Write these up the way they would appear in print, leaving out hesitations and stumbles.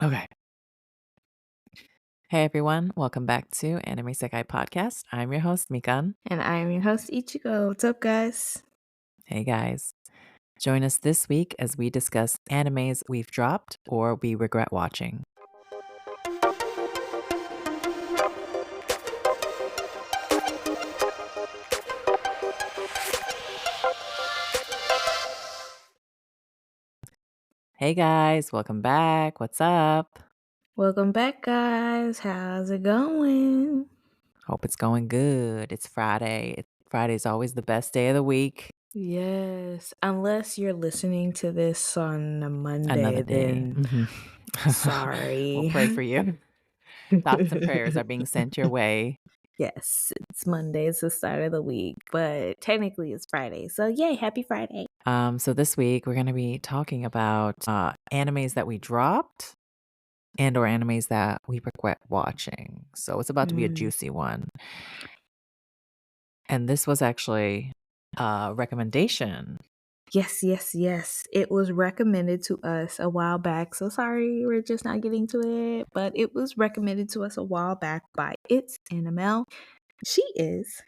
Okay. Hey everyone, welcome back to Anime Sekai Podcast. I'm your host, Mikan. And I am your host, Ichigo. What's up, guys? Hey guys. Join us this week as we discuss animes we've dropped or we regret watching. Hey guys, welcome back. What's up? Welcome back, guys. How's it going? Hope it's going good. It's Friday. Friday's always the best day of the week. Yes, unless you're listening to this on a Another Monday, day. then We'll sorry. pray for you. Thoughts and prayers are being sent your way. Yes, it's Monday. It's the start of the week, but technically it's Friday. So, yay, happy Friday. So this week we're going to be talking about animes that we dropped and or animes that we regret watching. So it's about to be a Mm. juicy one. And this was actually a recommendation. Yes, yes, yes. It was recommended to us a while back. So sorry, we're just not getting to it. But it was recommended to us a while back by itsanimel. She is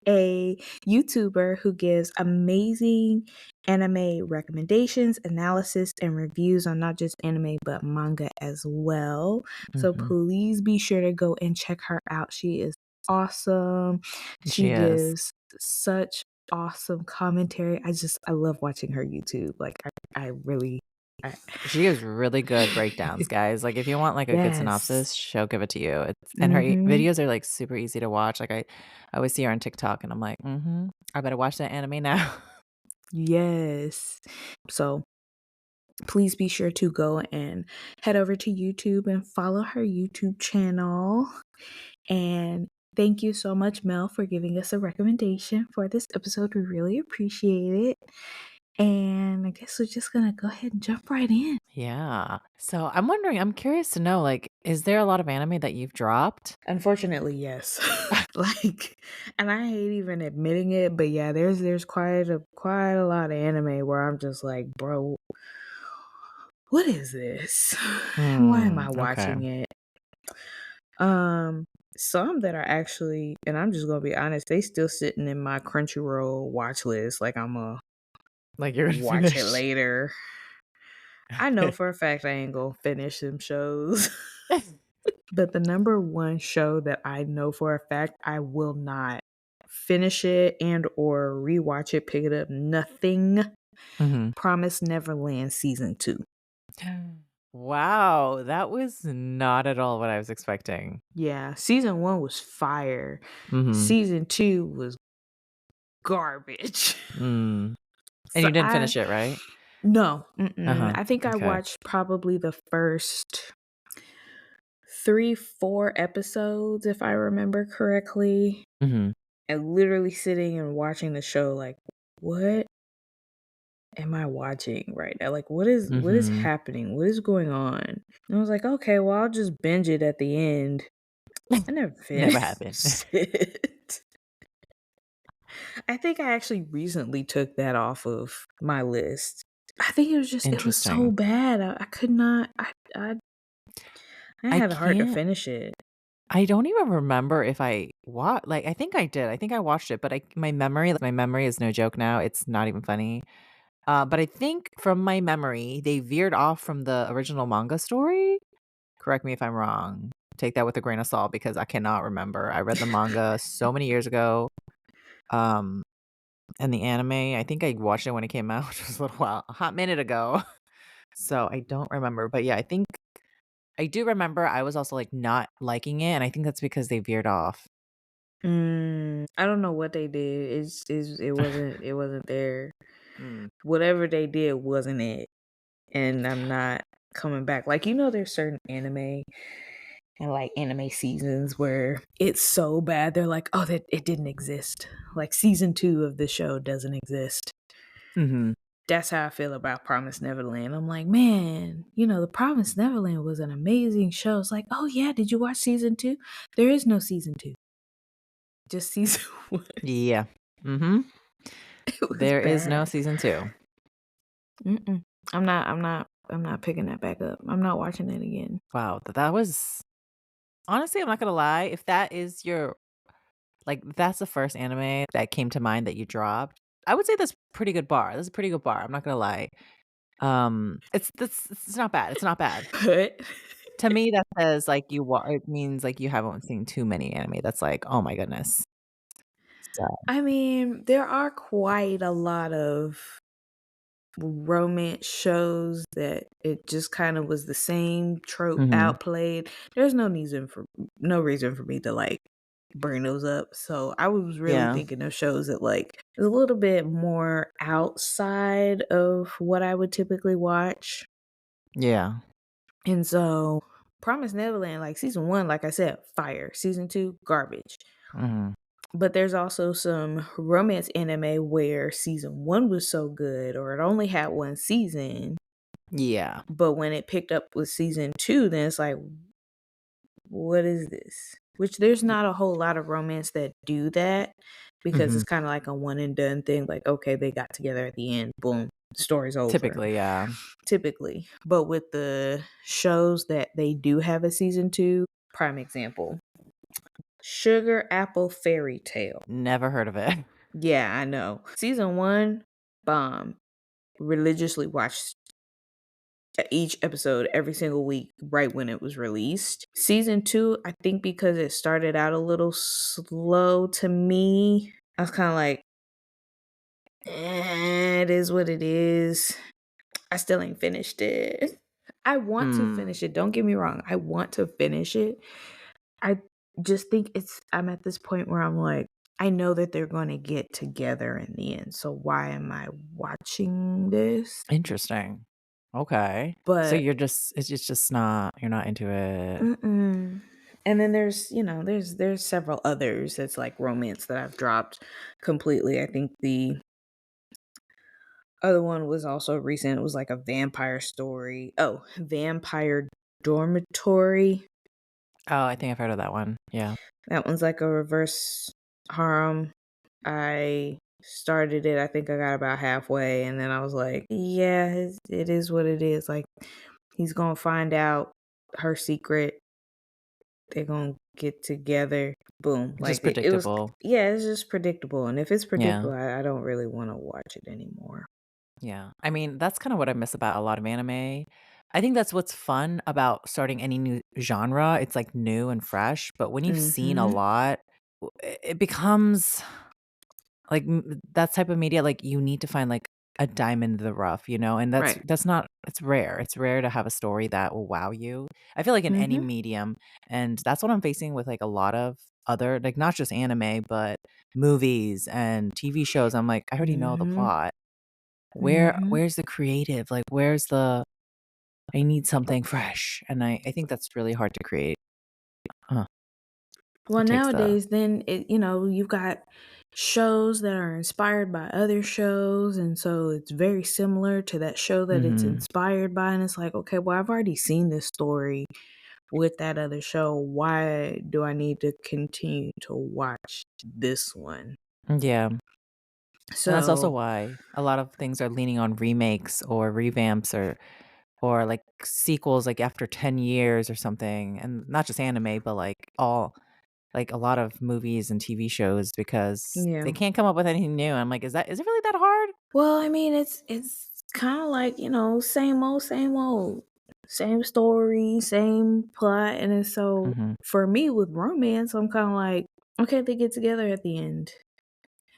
a YouTuber who gives amazing anime recommendations, analysis, and reviews on not just anime but manga as well. So Mhm. please be sure to go and check her out. She is awesome. She She is. gives such awesome commentary. I love watching her YouTube. Like I really I, She gives really good breakdowns, guys. Like if you want like a good yes. synopsis, she'll give it to you. And her Mhm. videos are like super easy to watch. Like I always see her on TikTok and I'm like, I better watch that anime now. Yes. So please be sure to go and head over to YouTube and follow her YouTube channel. And thank you so much, Mel, for giving us a recommendation for this episode. We really appreciate it. And I guess we're just going to go ahead and jump right in. Yeah. So I'm curious to know, like, is there a lot of anime that you've dropped? Unfortunately, yes. Like, and I hate even admitting it, but yeah, there's quite a lot of anime where I'm just like, bro, what is this? Why am I Okay. watching it? Um, some that are actually, and I'm just gonna be honest, they still sitting in my Crunchyroll watch list. Like I'm gonna Like you're gonna watch it finish. later. I know for a fact I ain't gonna finish them shows. But the number one show that I know for a fact I will not finish it and or rewatch it, pick it up, nothing. Mhm. Promise Neverland season 2. Wow, that was not at all what I was expecting. Yeah, season 1 was fire. Mhm. Season 2 was garbage. Mm. And So you didn't finish it, right? no, mm-mm. Uh-huh. I think I Okay. watched probably the first 3, 4 episodes, if I remember correctly. Mhm. And literally sitting and watching the show like, what am I watching right now? Like what is Mhm. happening? What is going on? And I was like, okay, well I'll just binge it at the end. I never Never finished happened. it. I think I actually recently took that off of my list. I think it was so Interesting. bad. I could not I I had a heart to can't finish it. I don't even remember if I I think I did. I think I watched it, but my memory is no joke now. It's not even funny. But I think from my memory, they veered off from the original manga story. Correct me if I'm wrong. Take that with a grain of salt because I cannot remember. I read the manga so many years ago. Um, and the anime, I think I watched it when it came out, which was a little while, a hot minute ago. So I don't remember. But yeah, I think I do remember I was also like not liking it, and I think that's because they veered off. I don't know what they did. It wasn't there. Mm. Whatever they did wasn't it. And I'm not coming back. Like, there's certain anime and like anime seasons where it's so bad they're like, oh, that it didn't exist. Like season 2 of the show doesn't exist. Mhm. That's how I feel about Promise Neverland. I'm like, man, the Promise Neverland was an amazing show. It's like, oh yeah, did you watch season 2? There is no season 2. Just season 1. Yeah. Mhm. It was There is no bad. season 2. Mm-mm. I'm not I'm not picking that back up. I'm not watching it again. Wow, that was honestly, I'm not gonna lie, if that is your like, that's the first anime that came to mind that you dropped, I would say that's pretty good bar. That's a pretty good bar, I'm not gonna lie. It's not bad, it's not bad. But To me, that says, like, it means, like, you haven't seen too many anime that's like, "Oh my goodness." So I mean, there are quite a lot of romance shows that it just kind of was the same trope mhm. outplayed. There's no reason for me to like bring those up. So I was really Yeah, thinking of shows that like is a little bit more outside of what I would typically watch. yeah. And so Promise Neverland, like season one, like I said, fire. Season two, garbage. Mhm. But there's also some romance anime where season one was so good, or it only had one season. Yeah. But when it picked up with season two, then it's like, what is this? Which there's Ye not a whole lot of romance that do that because it's Mhm. kind of like a one and done thing. Like, okay, they got together at the end, boom, story's over. Typically, yeah. Typically. But with the shows that they do have a season two, prime example, Sugar Apple Fairy Tale. Never heard of it. Yeah, I know. Season one, bomb. Religiously watched each episode every single week right when it was released. Season two, I think because it started out a little slow to me, I was kind of like, it is what it is. I still ain't finished it. I want to Mm, finish it. Don't get me wrong. I want to finish it. I just think I'm at this point where I'm like, I know that they're going to get together in the end. So why am I watching this? interesting. Okay. So But you're just it's just not you're not into it. mm-mm. And then there's several others that's like romance that I've dropped completely. I think the other one was also recent. It was like a vampire story. Oh, Vampire Dormitory. Oh, I think I've heard of that one. Yeah. That one's like a reverse harem. I started it. I think I got about halfway, and then I was like, yeah, it is what it is. Like he's gonna find out her secret. They're gonna get together. Boom. Just Like it was, predictable. yeah, it's just predictable. And if it's Yeah. predictable, I don't really want to watch it anymore. Yeah. I mean, that's kinda what I miss about a lot of anime. I think that's what's fun about starting any new genre. It's, like, new and fresh, but when you've seen a Mm-hmm. lot, it becomes like, that type of media, like, you need to find, like, a diamond in the rough, you know, and Right. that's not it's rare. It's rare to have a story that will wow you. I feel like in any Mm-hmm. medium, and that's what I'm facing with, like, a lot of other like, not just anime, but movies and TV shows. I'm like, "I already know the Mm-hmm. plot. Mm-hmm. Where's the creative? Like, where's the I need something fresh." And I think that's really hard to create. Huh. Well, It takes the nowadays, then you've got shows that are inspired by other shows, and so it's very similar to that show that it's Mhm. inspired by, and it's like, okay, well, I've already seen this story with that other show. Why do I need to continue to watch this one? Yeah. And that's also So, why a lot of things are leaning on remakes or revamps or, like, sequels, like, after 10 years or something, and not just anime, but, like, a lot of movies and TV shows because they yeah. can't come up with anything new. I'm like, is it really that hard?" Well, I mean, it's kind of like same old, same old, same story, same plot, and then so Mhm. for me with romance, I'm kind of like, okay, they get together at the end.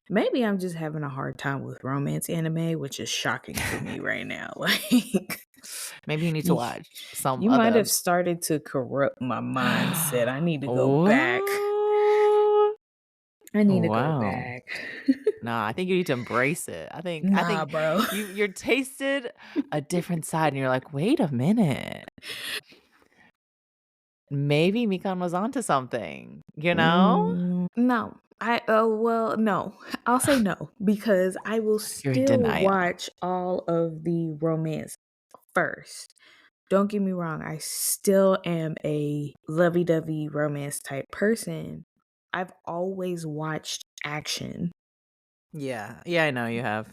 Maybe I'm just having a hard time with romance anime, which is shocking to me right now. Like, Maybe you need to you, watch some you might other have started to corrupt my mindset. I need to go back. What? I need to go Wow. back. Nah, I think you need to embrace it. I Nah, think bro. you're tasted a different side and you're like, "Wait a minute. Maybe Mikan was onto something." You know? No. Well, no. I'll say no because I will You're in still denial. watch all of the romance first. Don't get me wrong, I still am a lovey-dovey romance type person. I've always watched action. Yeah. Yeah, I know you have.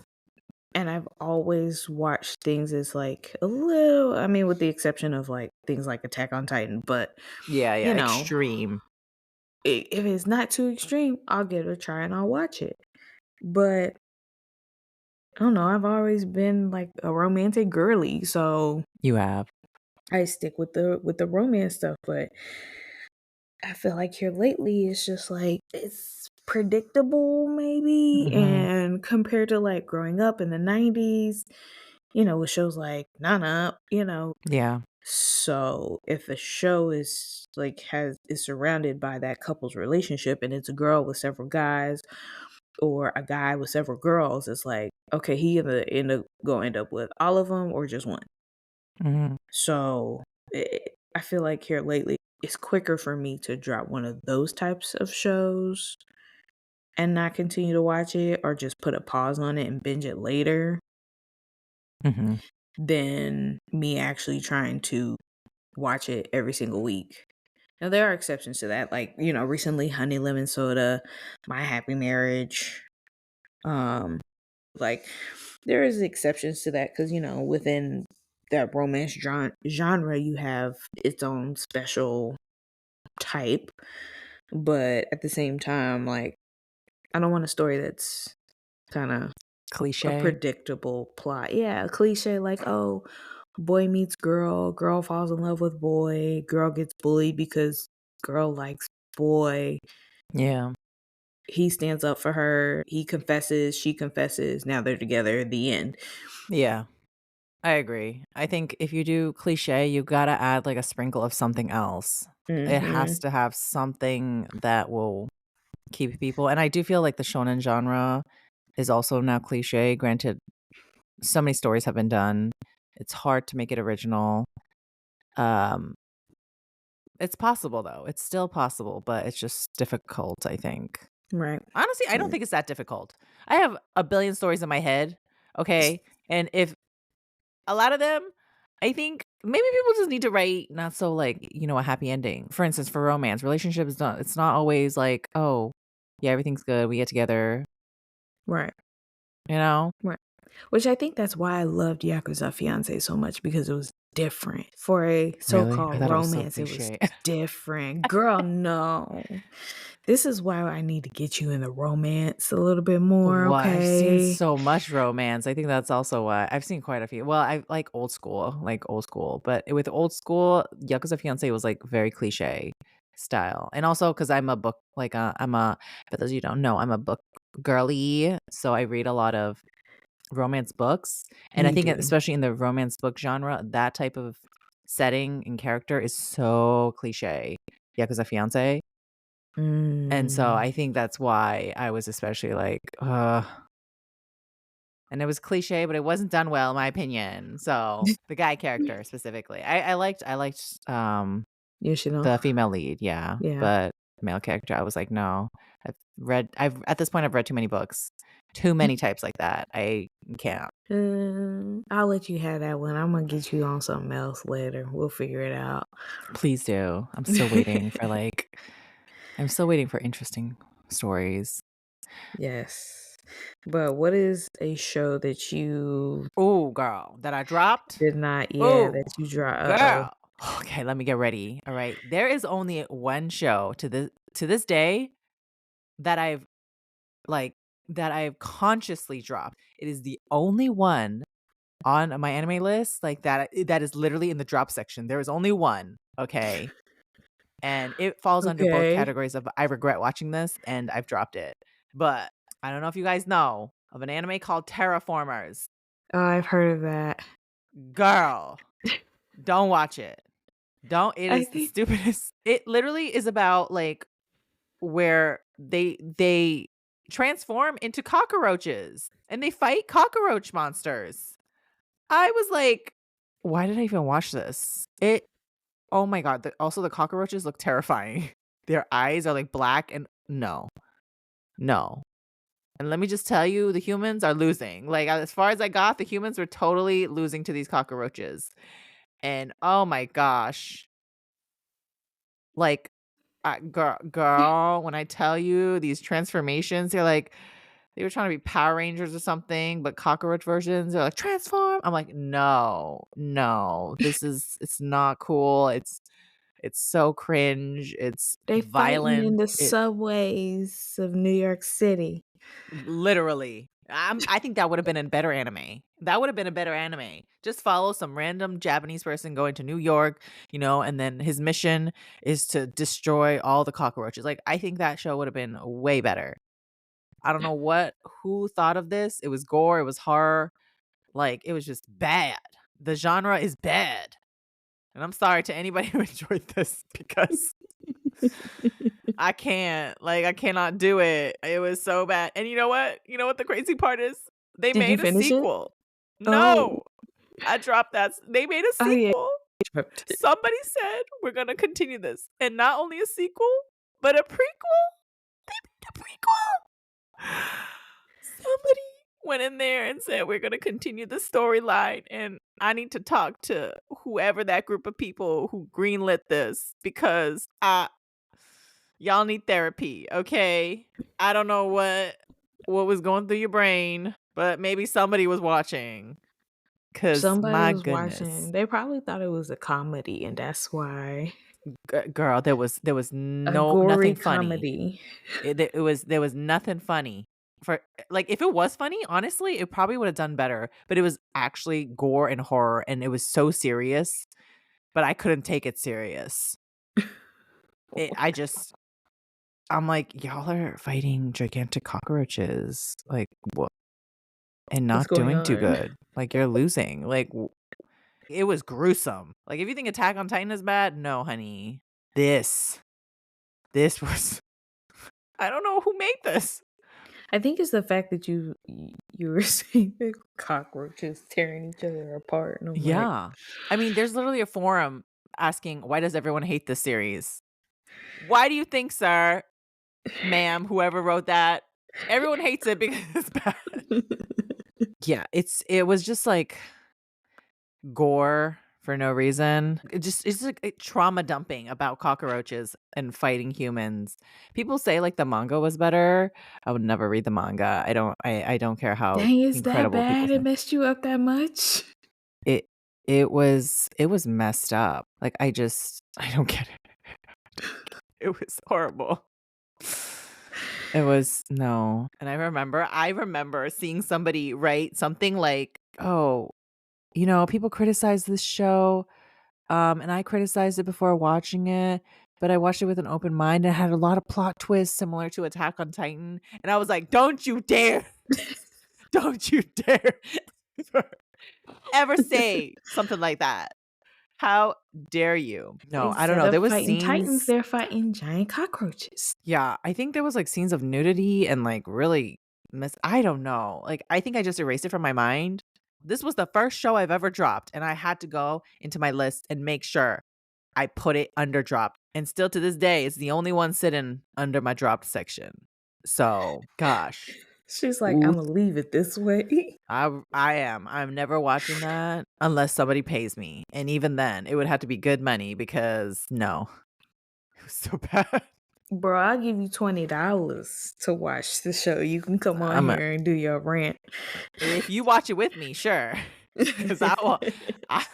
and I've always watched things as, like, a little, I mean, with the exception of, like, things like Attack on Titan, but, Yeah, yeah, you know, extreme. if it's not too extreme, I'll give it a try and I'll watch it. But I don't know, I've always been, like, a romantic girly, so You have. I stick with the romance stuff, but I feel like here lately it's just like it's predictable maybe, Mhm. and compared to like growing up in the 90s, with shows like Nana, Yeah. so if a show is like has is surrounded by that couple's relationship and it's a girl with several guys or a guy with several girls, it's like, okay, he gonna end up with all of them or just one. Mhm. So I feel like here lately, it's quicker for me to drop one of those types of shows and not continue to watch it or just put a pause on it and binge it later Mhm. than me actually trying to watch it every single week. Now, there are exceptions to that. Like, recently, Honey Lemon Soda, My Happy Marriage. Um, like, there is exceptions to that because, within that romance genre, you have its own special type, but at the same time, like, I don't want a story that's kinda a Cliche. predictable plot. Yeah, a cliche like, "Oh, boy meets girl, girl falls in love with boy, girl gets bullied because girl likes boy. Yeah. He stands up for her, he confesses, she confesses, now they're together, the end." Yeah. I agree. I think if you do cliche, you gotta add, like, a sprinkle of something else. It has Mhm. to have something that will keep people, and I do feel like the shonen genre is also now cliche. Granted, so many stories have been done. It's hard to make it original. Um, it's possible though. It's still possible, but it's just difficult, I think. Right. Honestly, I don't Right. think it's that difficult. I have a billion stories in my head, okay? And if a lot of them, I think maybe people just need to write not so like, a happy ending. For instance, for romance, relationships not it's not always like, "Oh, yeah, everything's good. We get together." Right. You know? Right. Which I think that's why I loved Yakuza Fiance so much because it was different. For a Really? I so-called thought it was so romance, it was cliche. different. Girl, no. This is why I need to get you in the romance a little bit more, What? I've seen okay? so much romance. I think that's also why I've seen quite a few. Well, I like old school, but with old school, Yakuza Fiance was like very cliche style. And also because I'm a book, like, for those of you who don't know, I'm a book girly. So I read a lot of romance books. And I You think, do. especially in the romance book genre, that type of setting and character is so cliche. Yakuza Fiance. And so Mm. I think that's why I was especially like, and it was cliche, but it wasn't done well, in my opinion. So, the guy character specifically. I liked Yoshino. the female lead, yeah, Yeah. but male character, I was like, "No." I've at this point, I've read too many books. Too many types like that. I can't. I'll let you have that one. I'm gonna get you on something else later. We'll figure it out. Please do. I'm still waiting for interesting stories. Yes. But what is a show that you Ooh, girl, that I dropped? did not, yeah, Ooh, that you draw, uh-oh. girl. Okay, let me get ready. All right. There is only one show to this day that like I've consciously dropped. It is the only one on my anime list like that is literally in the drop section. There is only one, okay? And it falls under both Okay. categories of I regret watching this and I've dropped it. But I don't know if you guys know of an anime called Terraformers. Oh, I've heard of that. Girl, don't watch it. Don't. It I is the think stupidest. It literally is about like where they transform into cockroaches and they fight cockroach monsters. I was like, why did I even watch this? Oh my god, also the cockroaches look terrifying. Their eyes are like black and no. No. And let me just tell you, the humans are losing. Like, as far as I got, the humans were totally losing to these cockroaches. And oh my gosh, like, girl, when I tell you these transformations, you're like, They were trying to be Power Rangers or something, but cockroach versions. They're like, "Transform." I'm like, "No, no, it's not cool. It's so cringe. It's They fighting in violent. the It subways of New York City. literally. I think that would have been a better anime. That would have been a better anime. Just follow some random Japanese person going to New York, and then his mission is to destroy all the cockroaches. Like, I think that show would have been way better. I don't know who thought of this. It was gore, it was horror, like, it was just bad. The genre is bad. And I'm sorry to anybody who enjoyed this because I can't. Like, I cannot do it. It was so bad. And you know what? You know what the crazy part is? They Did you made a finish it? sequel. Oh. No. I dropped that. They made a Oh, yeah. sequel. Somebody said, "We're gonna continue this." And not only a sequel, but a prequel. They made a prequel. Somebody went in there and said, "We're gonna continue the storyline," and I need to talk to whoever that group of people who greenlit this because y'all need therapy, okay? I don't know what was going through your brain, but maybe somebody was watching. 'Cause Somebody my was goodness. watching. They probably thought it was a comedy, and that's why. Girl, there was A no gory nothing funny. comedy. There was nothing funny. For like, if it was funny, honestly, it probably would have done better, but it was actually gore and horror, and it was so serious, but I couldn't take it serious. I'm like, "Y'all are fighting gigantic cockroaches, like, what and What's not going doing too on? good. Like, you're losing." Like, it was gruesome. Like, if you think Attack on Titan is bad, no, honey. This this was I don't know who made this. I think it's the fact that you were seeing the cockroaches tearing each other apart, and I'm like, Yeah. I mean, there's literally a forum asking, "Why does everyone hate this series?" Why do you think, sir, ma'am, whoever wrote that? Everyone hates it because it's bad. Yeah, it was just like gore for no reason. It's like trauma dumping about cockroaches and fighting humans. People say like the manga was better. I would never read the manga. I don't care how dang, it's that incredible people bad? It think. messed you up that much? It it was messed up. Like, I don't get it. It was horrible. It was no. And I remember seeing somebody write something like, "Oh, people criticize this show, and I criticized it before watching it, but I watched it with an open mind and it had a lot of plot twists similar to Attack on Titan." And I was like, "Don't you dare. Don't you dare ever say something like that. How dare you?" No, I don't Instead know. of There was fighting titans, scenes. they're fighting giant cockroaches. Yeah, I think there was, like, scenes of nudity and, like, really I don't know. Like, I think I just erased it from my mind. This was the first show I've ever dropped, and I had to go into my list and make sure I put it under dropped, and still to this day, it's the only one sitting under my dropped section. So, gosh. She's like, Ooh, "Imma leave it this way." I am. I'm never watching that unless somebody pays me, and even then, it would have to be good money because no, it was so bad. "Bro, I'll give you $20 to watch the show. You can come on I'm a here and do your rant." If you watch it with me, sure, because I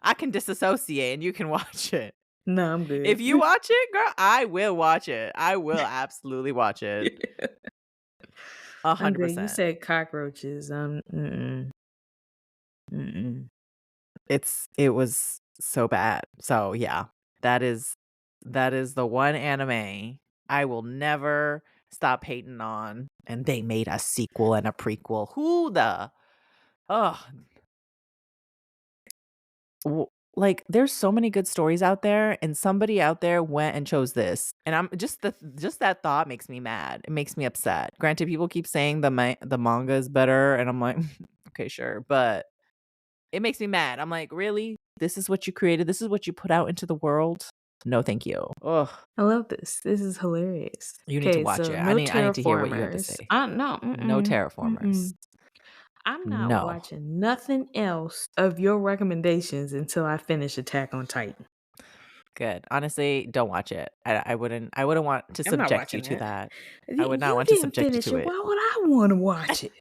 I can disassociate and you can watch it. No, I'm good. If you watch it, girl, I will watch it. I will absolutely watch it. I'm good. You 100%. said cockroaches. Mm-mm. Mm-mm. It was so bad. So, yeah, that is that is the one anime I will never stop hating on, and they made a sequel and a prequel. Who the Ugh. W Like, there's so many good stories out there, and somebody out there went and chose this, and I'm just that thought makes me mad. It makes me upset. Granted, people keep saying the manga is better, and I'm like, "Okay, sure," but it makes me mad. I'm like, "Really? This is what you created? This is what you put out into the world? No, thank you." Ugh, I love this. This is hilarious. you need to Okay, watch so it. no I need to hear what you have to terraformers. say. No, No mm-mm, terraformers. mm-mm. I'm not No. watching nothing else of your recommendations until I finish Attack on Titan. Good. Honestly, don't watch it. I wouldn't want to I'm not subject you watching to that. that. I would not You want to didn't subject you finish to it. it. Why would I want to watch it?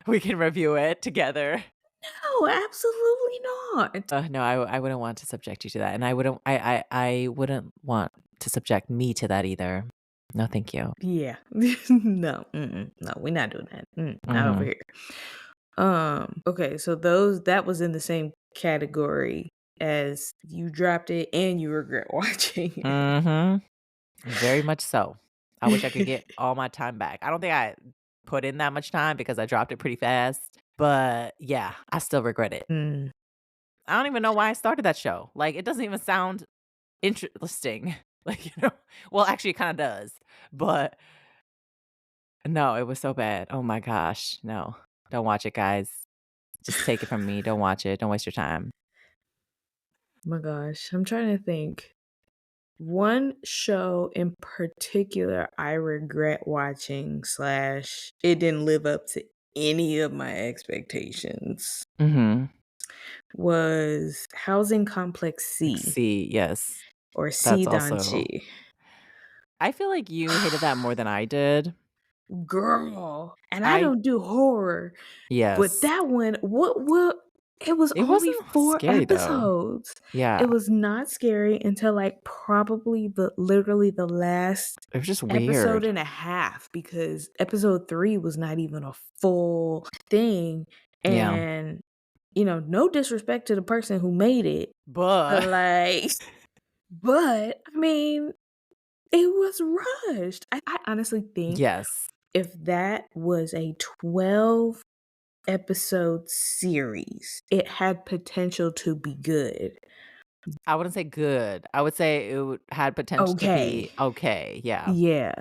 We can review it together. No, absolutely not. No, I wouldn't want to subject you to that, and I wouldn't want to subject me to that either. No, thank you. Yeah. No, no, we're not doing that. Not over Mhm. here. Okay, so that was in the same category as you dropped it and you regret watching it. Mhm. Very much so. I wish I could get all my time back. I don't think I put in that much time because I dropped it pretty fast, but yeah, I still regret it. Mm. I don't even know why I started that show. Like, it doesn't even sound interesting. Like, well, actually, it kinda does, but no, it was so bad. Oh my gosh, no. Don't watch it, guys. Just take it from me. Don't watch it. Don't waste your time. My gosh, I'm trying to think. One show in particular I regret watching slash it didn't live up to any of my expectations Mhm. was Housing Complex Like, C see, yes. or That's C also Danchi. I feel like you hated that more than I did. Girl, and I I don't do horror, but Yes. that one, what it was It only wasn't 4 scary, though. episodes. Yeah. It was not scary until, like, probably literally the last It was just episode weird. and a half because episode 3 was not even a full thing, Yeah. and, no disrespect to the person who made it, but, But like but, I mean, it was rushed. I honestly think Yes. if that was a 12 episode series, it had potential to be good. I wouldn't say good. I would say it had potential to Okay. be okay. Yeah. Yeah.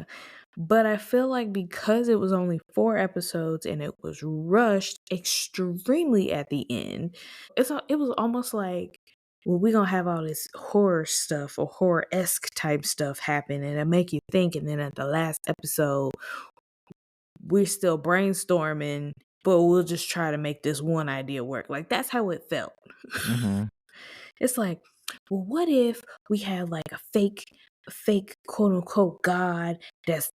But I feel like because it was only 4 episodes and it was rushed extremely at the end, it was almost like, well, we gonna have all this horror stuff or horror-esque type stuff happen and it make you think, and then at the last episode we're still brainstorming, but we'll just try to make this one idea work. Like, that's how it felt. Mhm. It's like, well, what if we had like a fake quote unquote god that's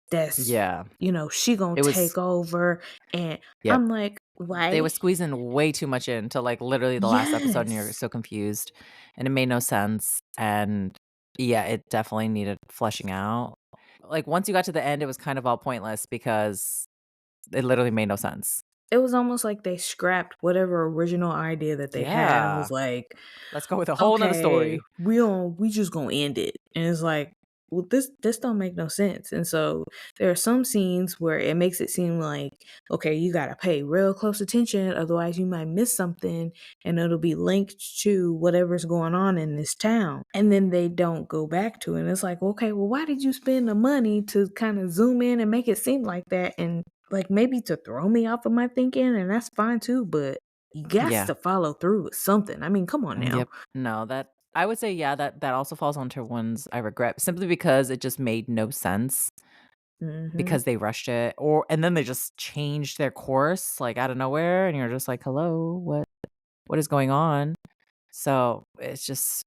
Yeah. she gonna It was take over, and Yep. I'm like, They why? were squeezing way too much into, like, literally the last episode, and you're Yes. so confused, and it made no sense, and yeah, it definitely needed fleshing out. Like, once you got to the end, it was kind of all pointless because it literally made no sense. It was almost like they scrapped whatever original idea that they had and Yeah. was like, Let's go with a whole 'nother okay, story. we just gonna end it. And it's like, well, this don't make no sense. And so there are some scenes where it makes it seem like, okay, you gotta pay real close attention, otherwise you might miss something and it'll be linked to whatever's going on in this town. And then they don't go back to it. And it's like, okay, well, why did you spend the money to kind of zoom in and make it seem like that? And like maybe to throw me off of my thinking, and that's fine too, but you got Yeah. to follow through with something. I mean, come on now. Yep. No, that I would say, yeah, that also falls onto ones I regret simply because it just made no sense Mhm. because they rushed it and then they just changed their course, like, out of nowhere, and you're just like, "Hello, what is going on?" So, it's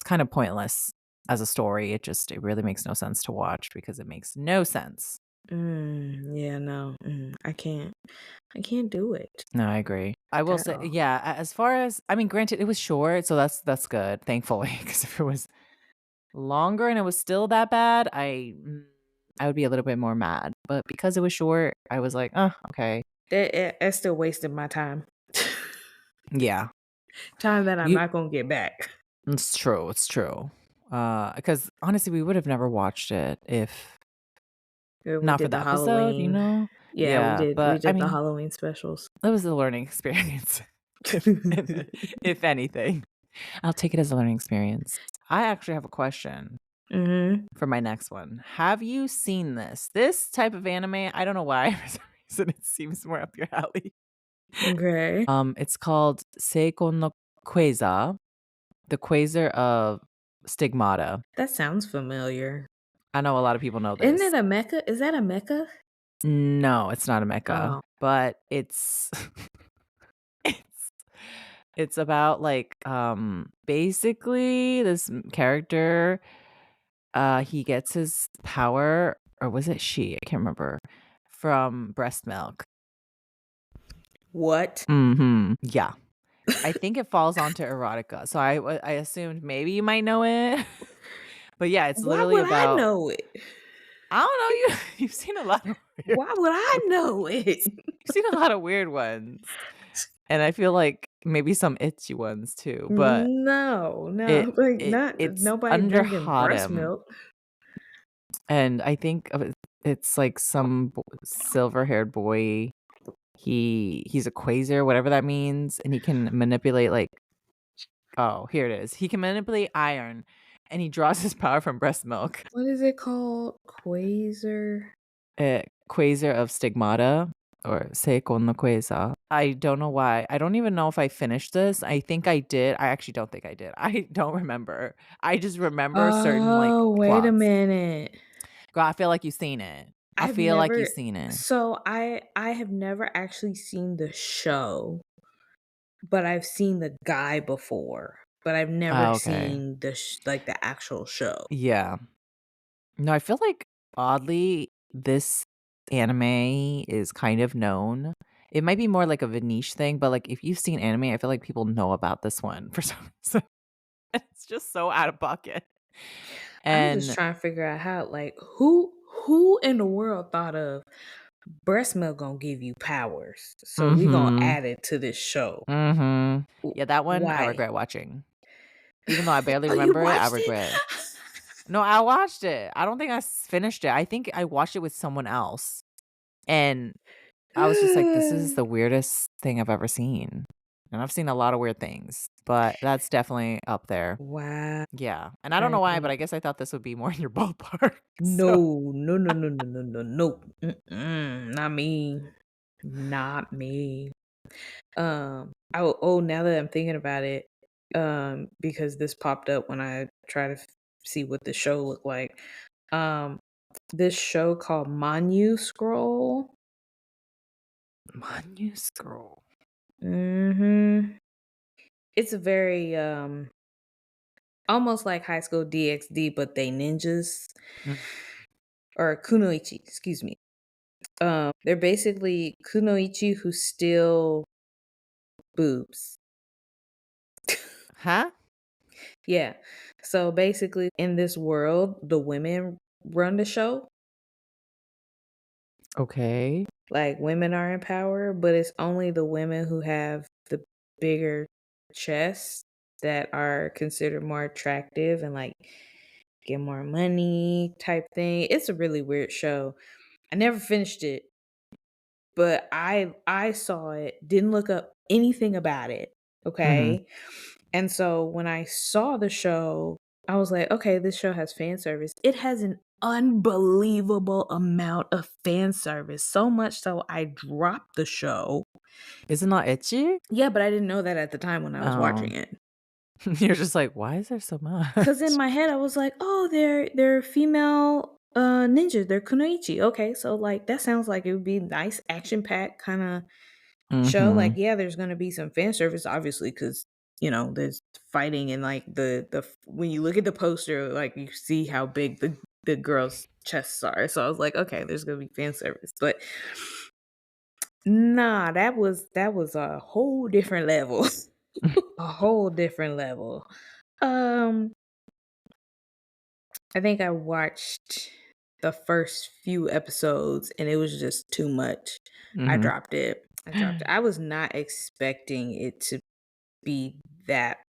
kind of pointless as a story. It really makes no sense to watch because it makes no sense. Yeah, no. I can't. I can't do it No, I agree. I will at say, all. yeah, as far as I mean, granted, it was short, so that's good, thankfully, because if it was longer and it was still that bad, I would be a little bit more mad, but because it was short, I was like, "Oh, okay." That still wasted my time. Yeah. Time that I'm You not gonna get back. It's true, it's true. Because honestly, we would have never watched it if Yeah, we not for did the the episode, you Halloween. know? Yeah, we Yeah, did. We but, I did the mean, Halloween specials. it was a learning experience, if if anything. I'll take it as a learning experience. I actually have a question Mhm. for my next one. Have you seen this? This type of anime, I don't know why, for some reason it seems more up your alley. Okay. It's called Seikon no Quasar, the Quasar of Stigmata. That sounds familiar. I know a lot of people know Isn't this. it a mecha? Is that a mecha? No, it's not a mecha, Oh. but it's it's It's about, like, basically this character, he gets his power, or was it she? I can't remember, from breast milk. What? Mhm. Yeah. I think it falls onto erotica, so I assumed maybe you might know it. But yeah, it's Why literally would I about know it? I don't know, you've seen a lot of weird Why would I know it? you've seen a lot of weird ones, and I feel like maybe some itchy ones too, but No, it no, like, it not it's nobody under drinking breast Hotem, milk. and I think of it's like some silver-haired boy. He's a quasar, whatever that means, and he can manipulate, like oh, here it is. He can manipulate iron, and he draws his power from breast milk. What is it called? Quasar? Quasar of Stigmata or Seikon no Quasar. I don't know why. I don't even know if I finished this. I think I did. I actually don't think I did. I don't remember. I just remember certain, like, Oh, wait a plots. minute. Girl, I feel like you've seen it. I I've feel like never you've seen it. I have never actually seen the show, but I've seen the guy before, but I've never Oh, okay. seen like, the actual show. Yeah. No, I feel like, oddly, this anime is kind of known. It might be more like of a niche thing, but, like, if you've seen anime, I feel like people know about this one for some reason. It's just so out of pocket. I'm just And trying to figure out how, like, who in the world thought of breast milk gonna give you powers, so we gonna mhm, add it to this show. mhm. W Yeah, that one I Why? regret watching. Even though I barely Oh, you remember it, I watched it? regret. No, I watched it. I don't think I finished it. I think I watched it with someone else, and I was just like, "This is the weirdest thing I've ever seen." And I've seen a lot of weird things, but that's definitely up there. Wow. Yeah, and I don't know why, but I guess I thought this would be more in your ballpark, so No, no, no, no, no, no, no, no. Mm-mm, not me. Not me. Oh, now that I'm thinking about it, because this popped up when I try to see what the show looked like. Um, this show called Manu Scroll. Manu Scroll. Mm-hmm. It's a very almost like High School DxD, but they ninjas Mm. or kunoichi. Excuse me. They're basically kunoichi who steal boobs. Huh? Yeah. So basically, in this world, the women run the show. Okay. Like women are in power, but it's only the women who have the bigger chests that are considered more attractive and like get more money type thing. It's a really weird show. I never finished it, but I saw it, didn't look up anything about it. Mhm. Okay. And so when I saw the show, I was like, okay, this show has fan service. It has an unbelievable amount of fan service. So much so I dropped the show. Is it not itchy? Yeah, but I didn't know that at the time when I was Oh. watching it. You're just like, "Why is there so Cause in much?" my head I was like, oh, they're female ninjas, they're kunoichi. Okay, so like that sounds like it would be nice action packed kind of show. Like, Mhm. yeah, there's gonna be some fan service, obviously, because there's fighting and like when you look at the poster, like you see how big the girls' chests are. So I was like, okay, there's gonna be fan service, but nah, that was a whole different level, a whole different level. Um, I think I watched the first few episodes and it was just too much. I Mhm. dropped it. I dropped it. I was not expecting it to be that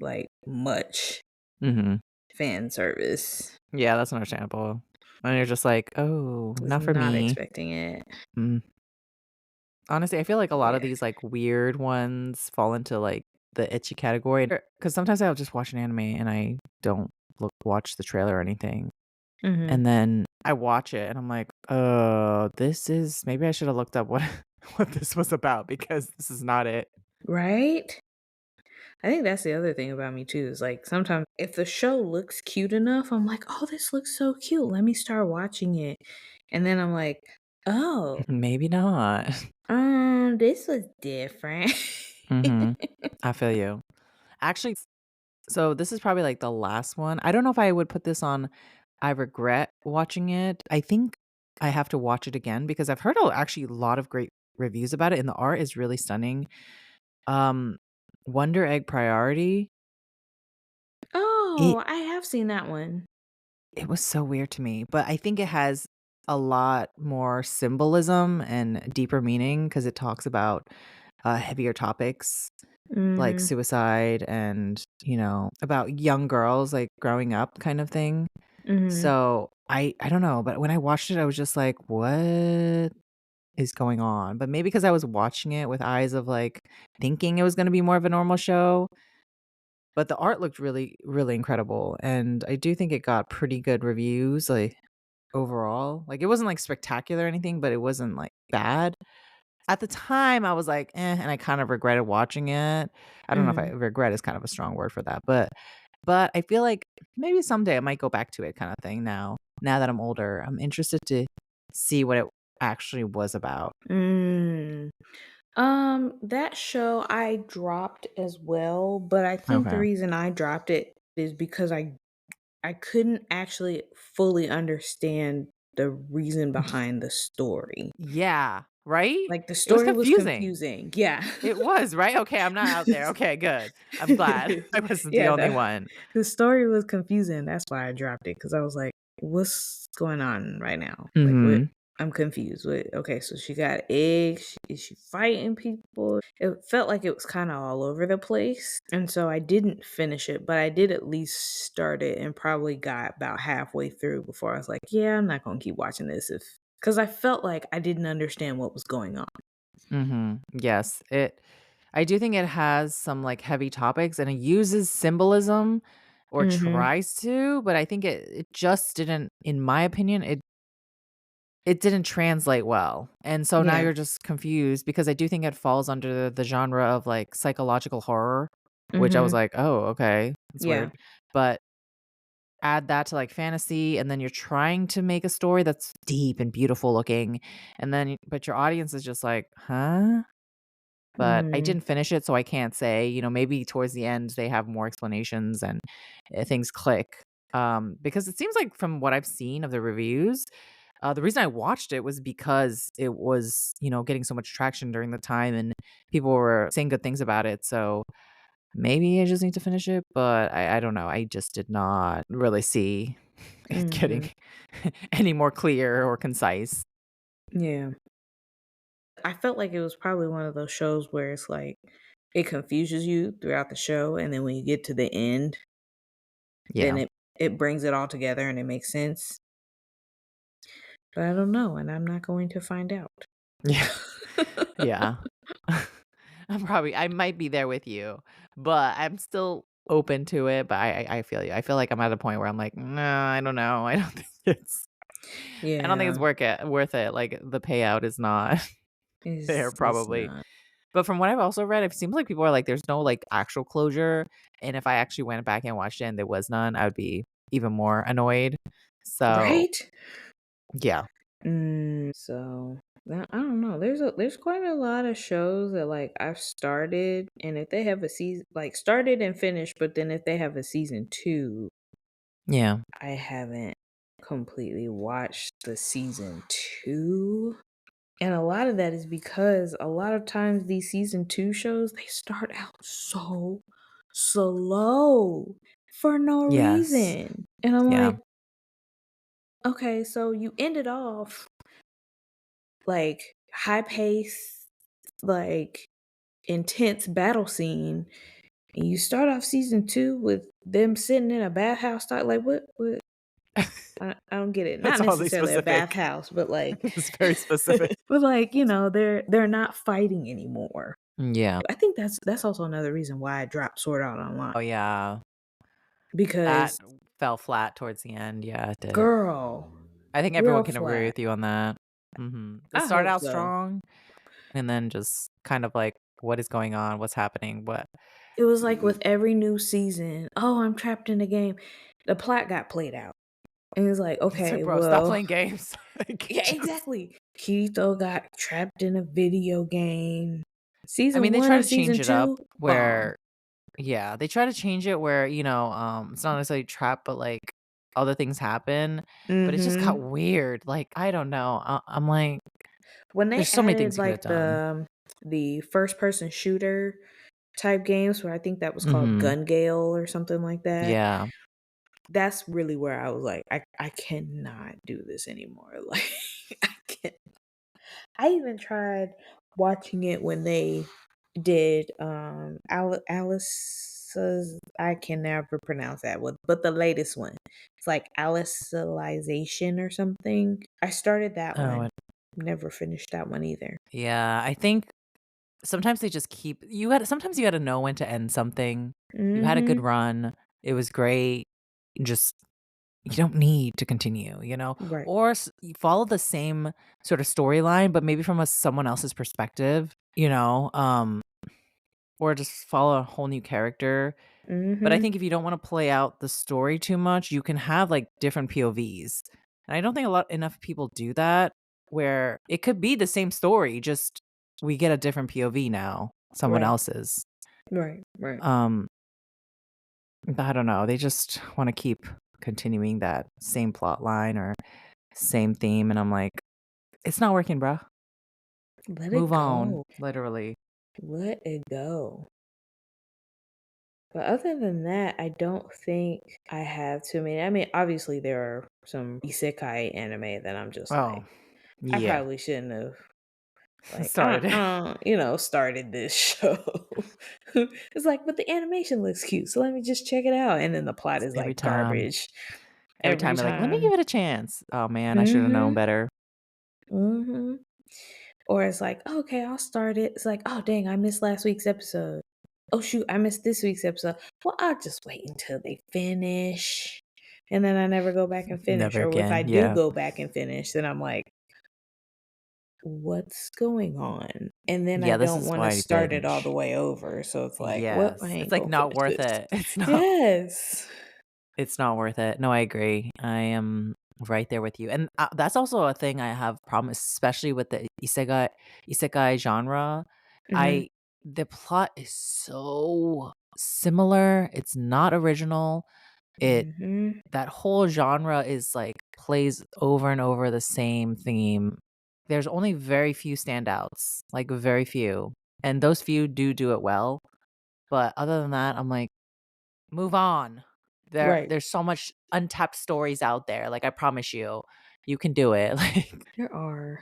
like much Mhm. fan service. Yeah, that's understandable. And you're just like, "Oh, Was not for not me." expecting it. Mm. Honestly, I feel like a lot of Yeah. these, like, weird ones fall into, like, the itchy category. Because sometimes I'll just watch an anime and I don't watch the trailer or anything, Mhm. and then I watch it and I'm like, this is maybe I should have looked up what what this was about because this is not it." Right? I think that's the other thing about me too is like sometimes if the show looks cute enough, I'm like, "Oh, this looks so cute. Let me start watching it." And then I'm like, "Oh, Maybe not. this was different." Mhm. I feel you. Actually, so this is probably, like, the last one. I don't know if I would put this on I regret watching it. I think I have to watch it again because I've heard actually a lot of great reviews about it, and the art is really stunning. Um, Wonder Egg Priority, it Oh, I have seen that one. it was so weird to me, but I think it has a lot more symbolism and deeper meaning because it talks about, heavier topics like Mm, suicide and, about young girls, like, growing up kind of thing. mhm, So, I don't know, but when I watched it, I was just like, "What is going on?" But maybe because I was watching it with eyes of, like, thinking it was gonna be more of a normal show, but the art looked really, really incredible, and I do think it got pretty good reviews, like, overall. Like, it wasn't, like, spectacular or anything, but it wasn't, like, bad. At the time, I was like, "Eh," and I kind of regretted watching it. I don't know if I mhm, regret is kind of a strong word for that, but I feel like maybe someday I might go back to it kinda thing now that I'm older. I'm interested to see what it actually was about. mm. That show I dropped as well, but I think the Okay. reason I dropped it is because I couldn't actually fully understand the reason behind the story. Yeah, right? Like, the It was story was confusing. confusing. Yeah. It was, right? Okay, I'm not out there. Okay, good. I'm glad I wasn't the Yeah, only one. the story was confusing, that's why I dropped it because I was like, "What's going on right now?" Like, what Mhm. I'm confused. What okay, so she got eggs, is she fighting people? It felt like it was kinda all over the place, and so I didn't finish it, but I did at least start it and probably got about halfway through before I was like, "Yeah, I'm not gonna keep watching this if" because I felt like I didn't understand what was going on. Mhm. Yes, I do think it has some, like, heavy topics, and it uses symbolism or Mhm. tries to, but I think it just didn't in my opinion, it didn't translate well, and so now Yeah. you're just confused because I do think it falls under the genre of, like, psychological horror, which I was Mhm. like, "Oh, okay. That's Yeah. weird." But add that to, like, fantasy, and then you're trying to make a story that's deep and beautiful looking, and then but your audience is just like, "Huh?" But I Mm. didn't finish it, so I can't say, maybe towards the end they have more explanations and, things click. Because it seems like from what I've seen of the reviews, the reason I watched it was because it was, getting so much traction during the time and people were saying good things about it. So maybe I just need to finish it, but I don't know. I just did not really see it getting Mhm. any more clear or concise. Yeah. I felt like it was probably one of those shows where it's like it confuses you throughout the show, and then when you get to the end, then Yeah. it brings it all together and it makes sense. But I don't know, and I'm not going to find out. Yeah. Yeah. I might be there with you, but I'm still open to it, but I feel you. I feel like I'm at a point where I'm like, "No, I don't know. I don't think it's Yeah, worth it, like, the payout is not there it's probably." not. But from what I've also read, it seems like people are like, there's no, like, actual closure, and if I actually went back and watched it and there was none, I would be even more annoyed. So, Right? yeah. So I don't know. There's quite a lot of shows that like I've started, and if they have a season like started and finished, but then if they have a season two, Yeah. I haven't completely watched the season 2, and a lot of that is because a lot of times these season 2 shows, they start out so slow for no Yes. reason, and I'm Yeah. like, "Okay, so you ended off, like, high pace, like, intense battle scene, and you start off season 2 with them sitting in a bathhouse style like, what I don't get it. Not That's oddly necessarily a specific. bathhouse, but like It's very specific. but like, they're not fighting anymore. Yeah. I think that's also another reason why I dropped Sword Art Online Oh, yeah. That because fell flat towards the end. Yeah, it did. girl, I think everyone real can agree flat. with you on that. Mhm. It I started hope out so. strong and then just kind of like, what is going on? What's happening? What It was like with every new season, "Oh, I'm trapped in a game." The plot got played out. And it's like, it's like, "Okay, bro, stop well." playing games. Like Yeah, just exactly. Kirito got trapped in a video game. I mean, Season they 1 try and to change season it up 2, bomb. where yeah, they try to change it where, it's not necessarily trap, but, like, other things happen, but it just got Mhm. weird, like, I don't know, I'm like, When they there's so many things added, you could have like, done. the first person shooter type games where I think that was called Mhm. Gun Gale or something like that, Yeah. that's really where I was like, I cannot do this anymore, like, I can't. I even tried watching it when they did, Alice's I can never pronounce that one, but the latest one. It's like Alicization or something. I started that Oh, one, never finished that one either. yeah, I think sometimes they just keep sometimes you gotta know when to end something. You had a good Mhm. run, it was great, just you don't need to continue, Right. Or you follow the same sort of storyline, but maybe from someone else's perspective, or just follow a whole new character. But I Mhm. think if you don't wanna play out the story too much, you can have, like, different POVs. And I don't think a lot enough people do that, where it could be the same story, just we get a different POV now, someone Right. else's. Right. Right. Um, I don't know, they just wanna keep continuing that same plot line or same theme, and I'm like, "It's not working, bruh. Let it Move on." go. Literally. Let it go. But other than that, I don't think I have too many. I mean, obviously there are some isekai anime that I'm just like, Oh, I yeah. probably shouldn't have like Started it started this show. It's like, but the animation looks cute, so let me just check it out. And then the plot is every like time. garbage Every every time you're like, "Let me time. give it a chance." Oh, man, I should've known Mhm. better. Mhm. Or it's like, okay, I'll start it. It's like, oh dang, I missed last week's episode. Oh shoot, I missed this week's episode. Well, I'll just wait until they finish. And then I never go back and finish. Never Or if I again, do yeah. go back and finish, then I'm like, what's going on? And then I Yeah, this don't is want to why I start it all binge. the way over. So it's like, well, I Yes, it's, ain't like, gonna not finish worth this. it. Yes. It's not worth it. No, I agree. I am right there with you, and, that's also a thing I have problem, especially with the isekai genre. Hmm. I The plot is so similar, it's not original. It Hmm. That whole genre is, like, plays over and over the same theme. There's only very few standouts, like, very few, and those few do it well, but other than that, I'm like, "Move on." Right. There's so much untapped stories out there, like, I promise you, you can do it, like, There are.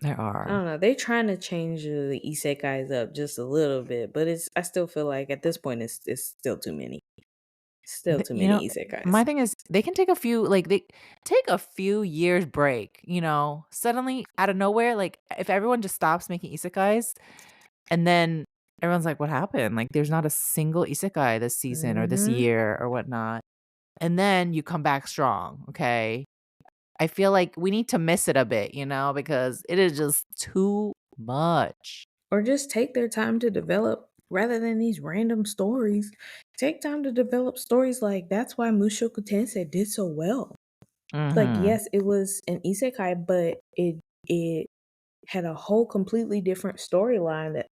there I are. don't know. They trying to change the isekais up just a little bit, but it's. I still feel like at this point it's still too many. Still The too you many know, isekais. my thing is they can take a few they take a few years break, Suddenly, out of nowhere, like, if everyone just stops making isekais, and then everyone's like, "What happened?" Like, there's not a single isekai this season or this Mhm. year or whatnot, and then you come back strong, okay? I feel like we need to miss it a bit, because it is just too much. Or just take their time to develop rather than these random stories. Take time to develop stories like that's why Mushoku Tensei did so well. Like Mhm. yes, it was an isekai, but it had a whole completely different storyline that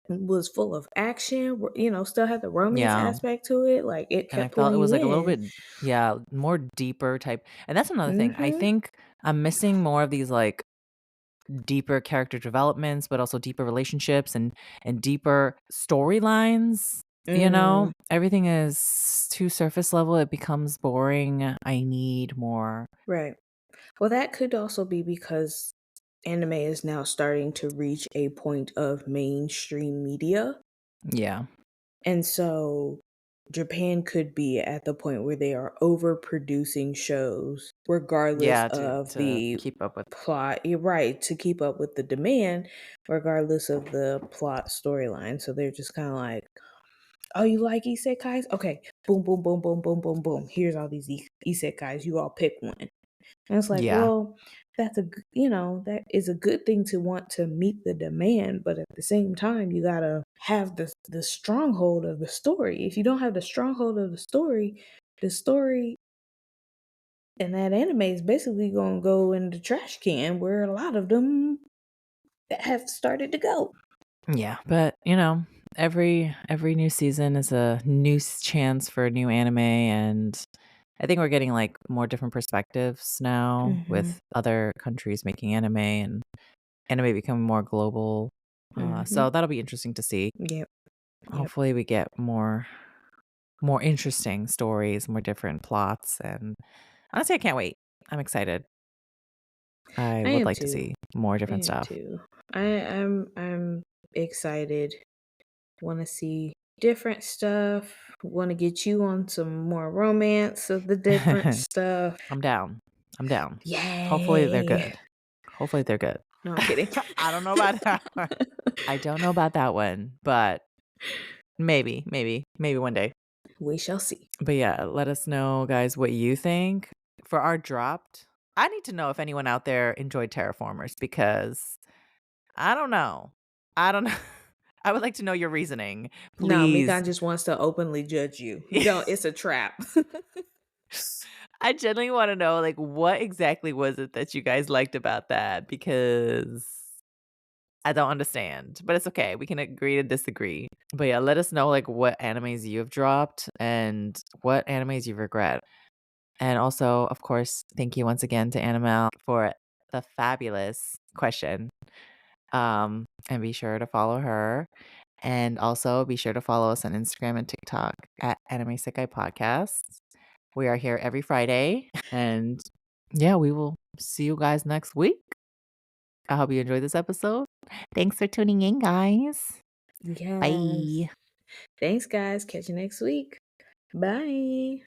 was full of action, still had the romance Yeah. aspect to it. Like it And I kept felt pulling it you was, like, a little in. bit yeah, more deeper type and that's another thing. I Mhm. think I'm missing more of these, like, deeper character developments, but also deeper relationships and deeper storylines, Mm, Everything is too surface level, it becomes boring. I need more. right. Well, that could also be because anime is now starting to reach a point of mainstream media. Yeah. And so Japan could be at the point where they are overproducing shows, regardless Yeah, of to the keep up with plot. You're right, to keep up with the demand, regardless of the plot storyline. So they're just kind of like, oh, you like isekais? Okay, boom, boom, boom, boom, boom, boom, boom. Here's all these isekais. You all pick one. And it's like, Yeah. well, that is a good thing to want to meet the demand, but at the same time, you gotta have the stronghold of the story. If you don't have the stronghold of the story and that anime is basically gonna go in the trash can where a lot of them have started to go. Yeah, but, every new season is a new chance for a new anime, and I think we're getting, like, more different perspectives now Mhm. with other countries making anime and anime becoming more global. Mhm. So that'll be interesting to see. Yep. Yep. Hopefully, we get more interesting stories, more different plots, and honestly, I can't wait. I'm excited. I I would am like to too. see more I different am stuff. too. I'm excited. Want to see different stuff. Want to get you on some more romance of the different stuff. I'm down. I'm down. Hopefully, they're Yay. good. Hopefully, they're good. No, I'm kidding. I don't know about that one. I don't know about that one, but maybe one day. We shall see. But yeah, let us know, guys, what you think for our dropped. I need to know if anyone out there enjoyed Terraformers because I don't know. I don't know. I would like to know your reasoning, No, please. Mikan just wants to openly judge you. Don't. It's a trap. I genuinely want to know, like, what exactly was it that you guys liked about that? Because I don't understand, but it's okay. We can agree to disagree. But yeah, let us know, like, what animes you have dropped and what animes you regret. And also, of course, thank you once again to Annabelle for the fabulous question. And be sure to follow her. And also be sure to follow us on Instagram and TikTok at Anime Sekai Podcasts. We are here every Friday. And yeah, we will see you guys next week. I hope you enjoyed this episode. Thanks for tuning in, guys. Yes. Bye. Thanks, guys. Catch you next week. Bye.